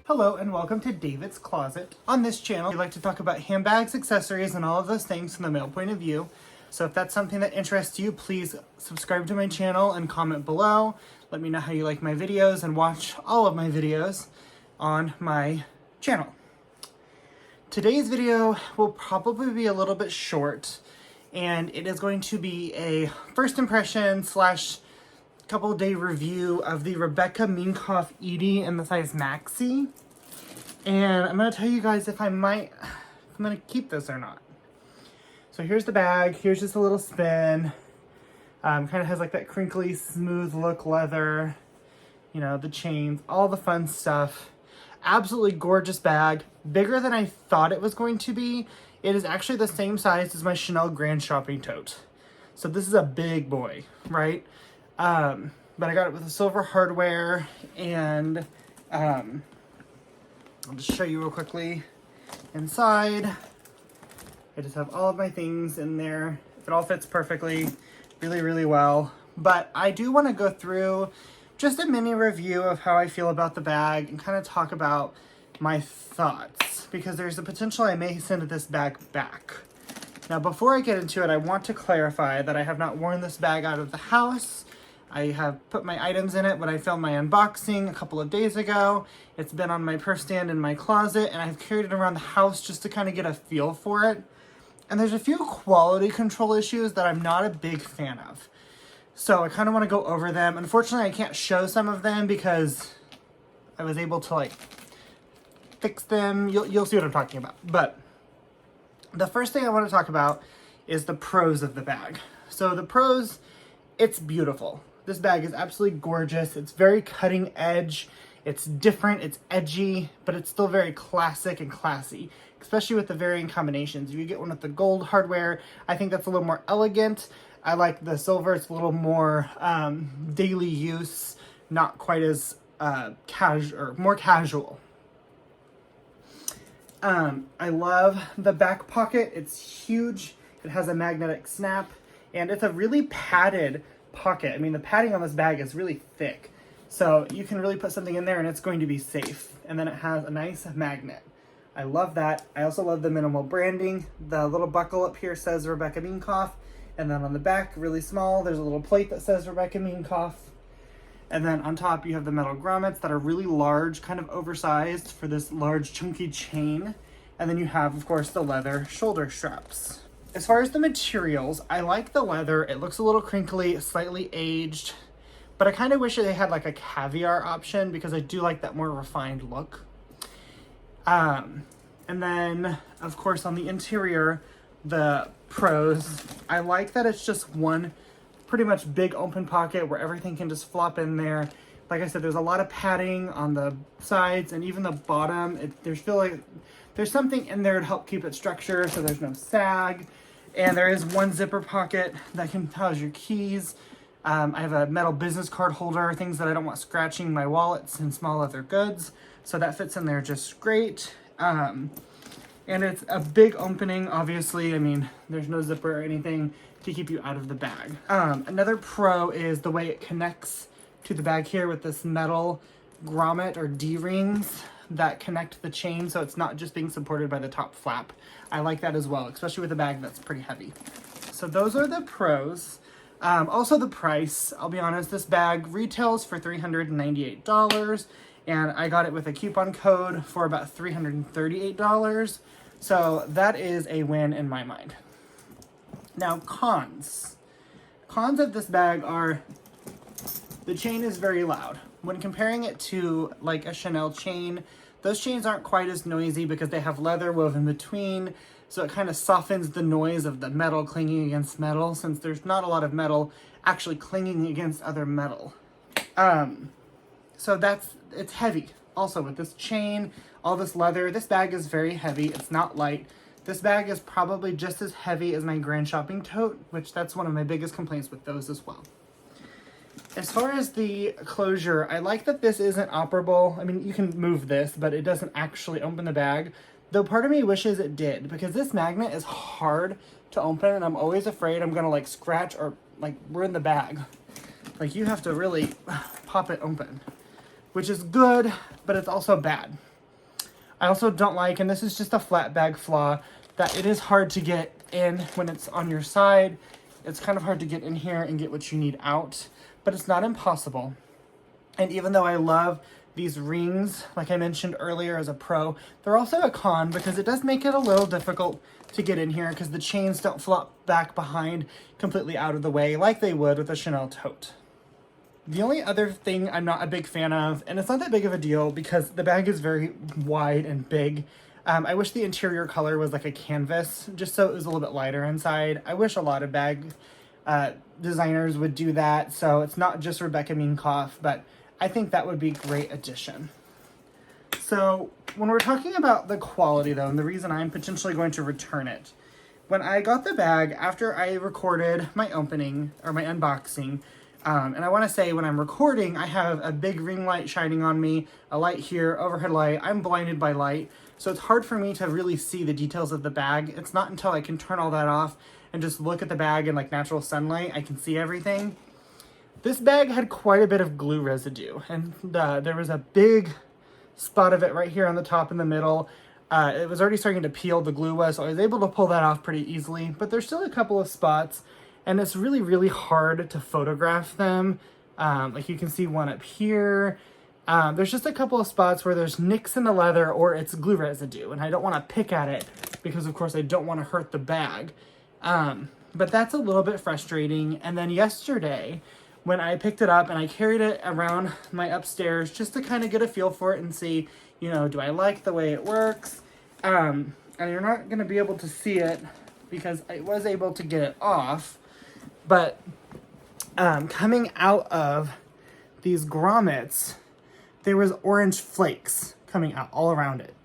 Hello and welcome to David's Closet. On this channel, we like to talk about handbags, accessories, and all of those things from the male point of view. So if that's something that interests you, please subscribe to my channel and comment below. Let me know how you like my videos and watch all of my videos on my channel. Today's video will probably be a little bit short, and it is going to be a first impression slash couple day review of the Minkoff Edie in the size Maxi. And I'm going to tell you guys if I'm going to keep this or not. So here's the bag. Here's just a little spin. Kind of has like that crinkly, smooth look leather. You know, the chains, all the fun stuff. Absolutely gorgeous bag. Bigger than I thought it was going to be. It is actually the same size as my Chanel Grand Shopping Tote. So this is a big boy, right? But I got it with the silver hardware, and I'll just show you real quickly inside. I just have all of my things in there. It all fits perfectly, really, really well. But I do want to go through just a mini review of how I feel about the bag and kind of talk about my thoughts, because there's a potential I may send this bag back. Now, before I get into it, I want to clarify that I have not worn this bag out of the house. I have put my items in it when I filmed my unboxing a couple of days ago. It's been on my purse stand in my closet, and I've carried it around the house just to kind of get a feel for it. And there's a few quality control issues that I'm not a big fan of. So I kind of want to go over them. Unfortunately, I can't show some of them because I was able to fix them. You'll see what I'm talking about. But the first thing I want to talk about is the pros of the bag. So the pros, it's beautiful. This bag is absolutely gorgeous. It's very cutting edge. It's different, it's edgy, but it's still very classic and classy, especially with the varying combinations. If you get one with the gold hardware, I think that's a little more elegant. I like the silver. It's a little more daily use, not quite as casual, or more casual. I love the back pocket. It's huge. It has a magnetic snap, and it's a really padded pocket. I mean, the padding on this bag is really thick, so you can really put something in there and it's going to be safe. And then it has a nice magnet. I love that. I also love the minimal branding. The little buckle up here says Minkoff, and then on the back, really small, there's a little plate that says Minkoff. And then on top, you have the metal grommets that are really large, kind of oversized for this large chunky chain. And then you have, of course, the leather shoulder straps. As far as the materials, I like the leather. It looks a little crinkly, slightly aged, but I kind of wish they had like a caviar option because I do like that more refined look. And then, of course, on the interior, the pros, I like that it's just one pretty much big open pocket where everything can just flop in there. Like I said, there's a lot of padding on the sides and even the bottom. There's something in there to help keep it structured so there's no sag. And there is one zipper pocket that can house your keys. I have a metal business card holder, things that I don't want scratching my wallets and small leather goods. So that fits in there just great. And it's a big opening, obviously. I mean, there's no zipper or anything to keep you out of the bag. Another pro is the way it connects to the bag here with this metal grommet or D-rings that connect the chain, so it's not just being supported by the top flap. I like that as well, especially with a bag that's pretty heavy. So those are the pros. Also the price, I'll be honest, this bag retails for $398, and I got it with a coupon code for about $338. So that is a win in my mind. Now, cons. Cons of this bag are the chain is very loud. When comparing it to like a Chanel chain, those chains aren't quite as noisy because they have leather woven between, so it kind of softens the noise of the metal clinging against metal, since there's not a lot of metal actually clinging against other metal. So it's heavy. Also with this chain, all this leather, this bag is very heavy. It's not light. This bag is probably just as heavy as my Grand Shopping Tote, which that's one of my biggest complaints with those as well. As far as the closure, I like that this isn't operable. I mean, you can move this, but it doesn't actually open the bag. Though part of me wishes it did, because this magnet is hard to open, and I'm always afraid I'm gonna scratch or ruin the bag. You have to really pop it open, which is good, but it's also bad. I also don't like, and this is just a flat bag flaw, that it is hard to get in when it's on your side. It's kind of hard to get in here and get what you need out, but it's not impossible. And even though I love these rings, like I mentioned earlier as a pro, they're also a con because it does make it a little difficult to get in here because the chains don't flop back behind completely out of the way like they would with a Chanel tote. The only other thing I'm not a big fan of, and it's not that big of a deal because the bag is very wide and big. I wish the interior color was like a canvas, just so it was a little bit lighter inside. I wish a lot of bag designers would do that, so it's not just Rebecca Minkoff, but I think that would be a great addition. So when we're talking about the quality though, and the reason I'm potentially going to return it, when I got the bag after I recorded my opening or my unboxing, and I want to say when I'm recording, I have a big ring light shining on me, a light here, overhead light. I'm blinded by light, so it's hard for me to really see the details of the bag. It's not until I can turn all that off and just look at the bag in like natural sunlight, I can see everything. This bag had quite a bit of glue residue, and there was a big spot of it right here on the top in the middle. It was already starting to peel, the glue was, so I was able to pull that off pretty easily, but there's still a couple of spots, and it's really, really hard to photograph them. Like you can see one up here. There's just a couple of spots where there's nicks in the leather or it's glue residue, and I don't want to pick at it because, of course, I don't want to hurt the bag. But that's a little bit frustrating. And then yesterday, when I picked it up and I carried it around my upstairs just to kind of get a feel for it and see, you know, do I like the way it works? And you're not going to be able to see it because I was able to get it off. But coming out of these grommets, there was orange flakes coming out all around it.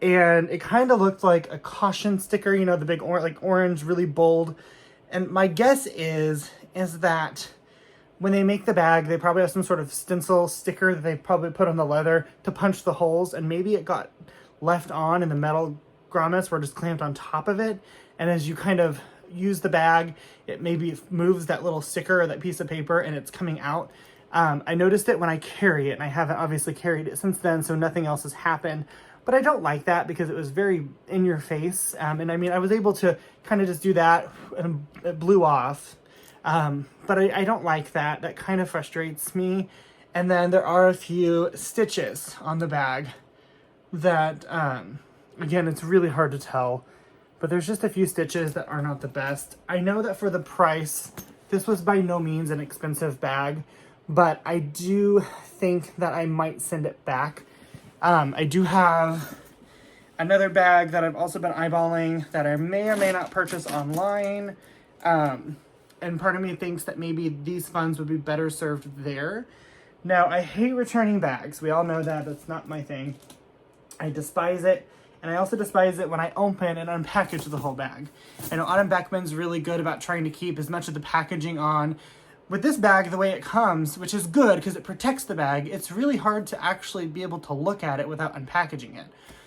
And it kind of looked like a caution sticker, you know, the big orange, really bold. And my guess is that when they make the bag, they probably have some sort of stencil sticker that they probably put on the leather to punch the holes. And maybe it got left on and the metal grommets were just clamped on top of it. And as you kind of use the bag, it maybe moves that little sticker or that piece of paper and it's coming out. I noticed it when I carry it, and I haven't obviously carried it since then, so nothing else has happened. But I don't like that because it was very in your face. And I mean, I was able to kind of just do that and it blew off. But I don't like that. That kind of frustrates me. And then there are a few stitches on the bag that, again, it's really hard to tell. But there's just a few stitches that are not the best. I know that for the price, this was by no means an expensive bag. But I do think that I might send it back. I do have another bag that I've also been eyeballing that I may or may not purchase online. And part of me thinks that maybe these funds would be better served there. Now, I hate returning bags. We all know that. That's not my thing. I despise it. And I also despise it when I open and unpackage the whole bag. I know Autumn Beckman's really good about trying to keep as much of the packaging on. With this bag, the way it comes, which is good because it protects the bag, it's really hard to actually be able to look at it without unpackaging it.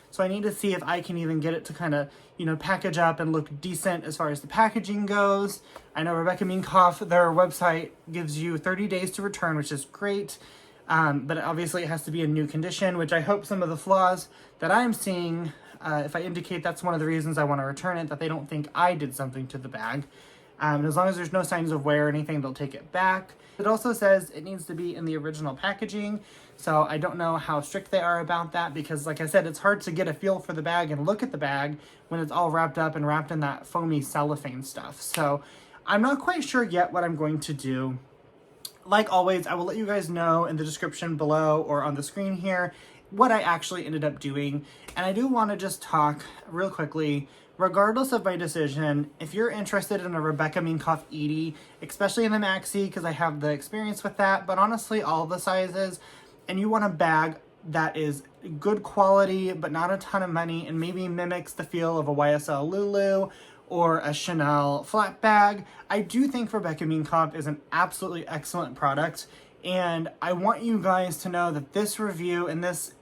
So I need to see if I can even get it to kind of, you know, package up and look decent as far as the packaging goes. I know Rebecca Minkoff, their website gives you 30 days to return, which is great. But obviously it has to be in new condition, which I hope some of the flaws that I'm seeing, if I indicate that's one of the reasons I want to return it, that they don't think I did something to the bag. And as long as there's no signs of wear or anything, they'll take it back. It also says it needs to be in the original packaging. So I don't know how strict they are about that because, like I said, it's hard to get a feel for the bag and look at the bag when it's all wrapped up and wrapped in that foamy cellophane stuff. So I'm not quite sure yet what I'm going to do. Like always, I will let you guys know in the description below or on the screen here what I actually ended up doing. And I do want to just talk real quickly. Regardless of my decision, if you're interested in a Rebecca Minkoff Edie, especially in the Maxi, because I have the experience with that, but honestly, all the sizes, and you want a bag that is good quality, but not a ton of money, and maybe mimics the feel of a YSL Lulu or a Chanel flat bag, I do think Rebecca Minkoff is an absolutely excellent product. And I want you guys to know that this review and this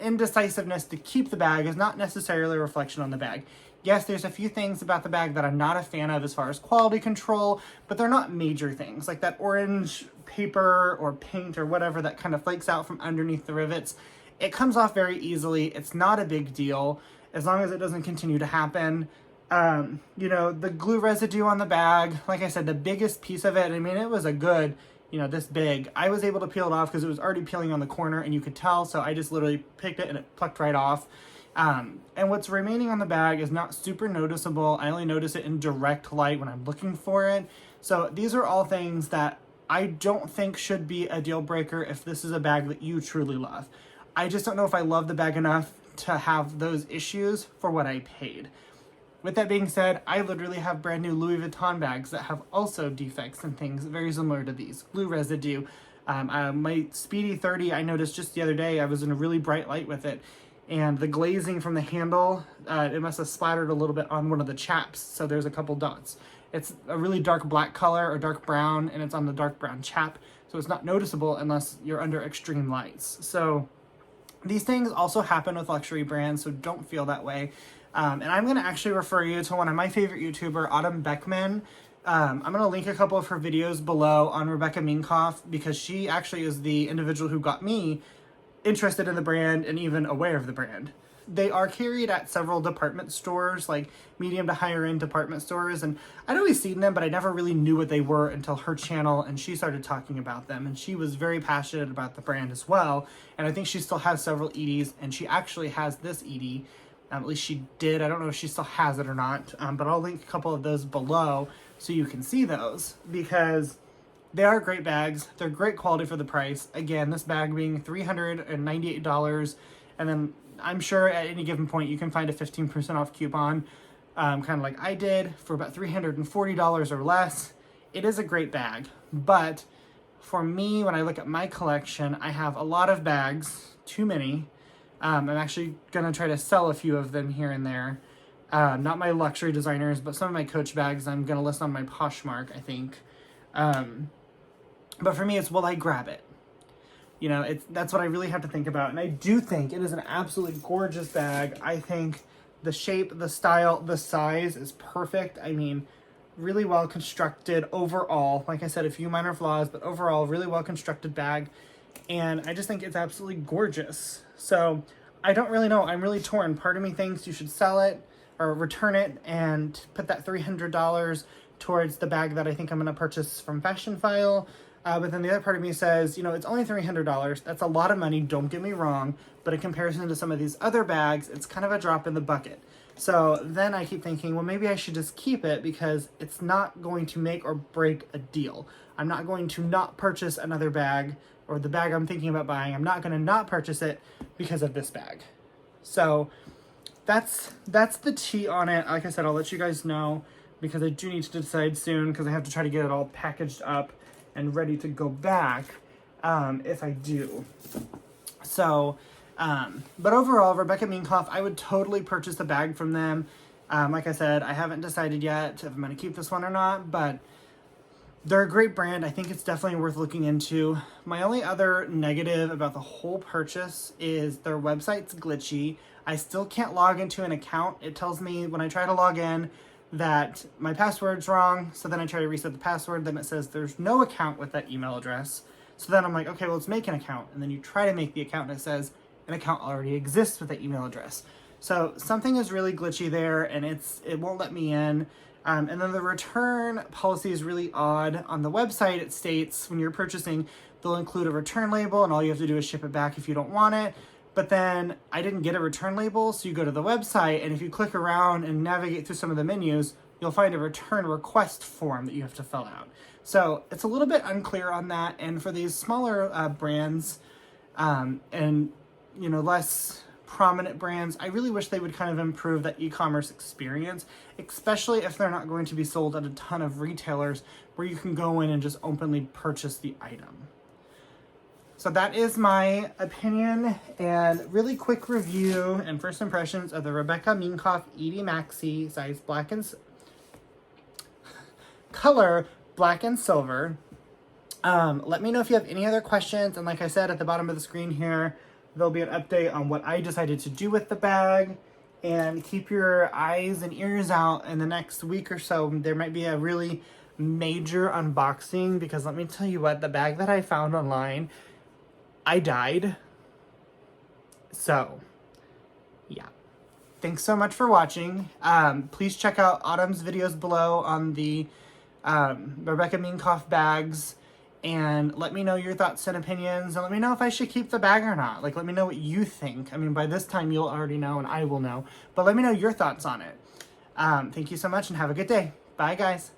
indecisiveness to keep the bag is not necessarily a reflection on the bag. Yes, there's a few things about the bag that I'm not a fan of as far as quality control, but they're not major things. Like that orange paper or paint or whatever that kind of flakes out from underneath the rivets. It comes off very easily. It's not a big deal as long as it doesn't continue to happen. You know, the glue residue on the bag, like I said, the biggest piece of it, I mean, it was a good, you know, this big. I was able to peel it off because it was already peeling on the corner and you could tell, so I just literally picked it and it plucked right off. And what's remaining on the bag is not super noticeable. I only notice it in direct light when I'm looking for it. So these are all things that I don't think should be a deal breaker if this is a bag that you truly love. I just don't know if I love the bag enough to have those issues for what I paid. With that being said, I literally have brand new Louis Vuitton bags that have also defects and things very similar to these. Glue residue. My Speedy 30, I noticed just the other day, I was in a really bright light with it, and the glazing from the handle, it must have splattered a little bit on one of the chaps, so there's a couple dots. It's a really dark black color or dark brown, and it's on the dark brown chap, so it's not noticeable unless you're under extreme lights. So these things also happen with luxury brands, so don't feel that way. And I'm going to actually refer you to one of my favorite YouTuber, Autumn Beckman. I'm going to link a couple of her videos below on Rebecca Minkoff because she actually is the individual who got me interested in the brand and even aware of the brand. They are carried at several department stores, like medium to higher end department stores. And I'd always seen them, but I never really knew what they were until her channel and she started talking about them. And she was very passionate about the brand as well. And I think she still has several Edies, and she actually has this Edie. At least she did. I don't know if she still has it or not, but I'll link a couple of those below so you can see those because they are great bags. They're great quality for the price. Again, this bag being $398, and then I'm sure at any given point you can find a 15% off coupon, kind of like I did, for about $340 or less. It is a great bag, but for me, when I look at my collection, I have a lot of bags, too many. I'm actually going to try to sell a few of them here and there. Not my luxury designers, but some of my Coach bags I'm going to list on my Poshmark, I think. But for me, it's will I grab it? You know, that's what I really have to think about. And I do think it is an absolutely gorgeous bag. I think the shape, the style, the size is perfect. I mean, really well constructed overall. Like I said, a few minor flaws, but overall, really well constructed bag. And I just think it's absolutely gorgeous. So I don't really know. I'm really torn. Part of me thinks you should sell it or return it and put that $300 towards the bag that I think I'm going to purchase from Fashion File. But then the other part of me says, you know, it's only $300. That's a lot of money. Don't get me wrong. But in comparison to some of these other bags, it's kind of a drop in the bucket. So then I keep thinking, well, maybe I should just keep it because it's not going to make or break a deal. I'm not going to not purchase another bag, or the bag I'm thinking about buying. I'm not going to not purchase it because of this bag. So that's the tea on it. Like I said, I'll let you guys know because I do need to decide soon because I have to try to get it all packaged up and ready to go back if I do. So, but overall, Rebecca Minkoff, I would totally purchase a bag from them. Like I said, I haven't decided yet if I'm going to keep this one or not, but they're a great brand. I think it's definitely worth looking into. My only other negative about the whole purchase is their website's glitchy. I still can't log into an account. It tells me when I try to log in that my password's wrong. So then I try to reset the password. Then it says there's no account with that email address. So then I'm like, okay, well, let's make an account. And then you try to make the account and it says an account already exists with that email address. So something is really glitchy there and it won't let me in. And then the return policy is really odd. On the website, it states when you're purchasing, they'll include a return label and all you have to do is ship it back if you don't want it. But then I didn't get a return label, so you go to the website and if you click around and navigate through some of the menus, you'll find a return request form that you have to fill out. So it's a little bit unclear on that. And for these smaller brands and, you know, less prominent brands, I really wish they would kind of improve that e-commerce experience, especially if they're not going to be sold at a ton of retailers where you can go in and just openly purchase the item. So that is my opinion and really quick review and first impressions of the Rebecca Minkoff Edie Maxi size black and color black and silver. Let me know if you have any other questions, and like I said at the bottom of the screen here, there'll be an update on what I decided to do with the bag. And keep your eyes and ears out in the next week or so. There might be a really major unboxing, because let me tell you what, the bag that I found online, I died. So, yeah. Thanks so much for watching. Please check out Autumn's videos below on the Rebecca Minkoff bags. And let me know your thoughts and opinions. And let me know if I should keep the bag or not. Like, let me know what you think. I mean, by this time you'll already know and I will know. But let me know your thoughts on it. Thank you so much and have a good day. Bye, guys.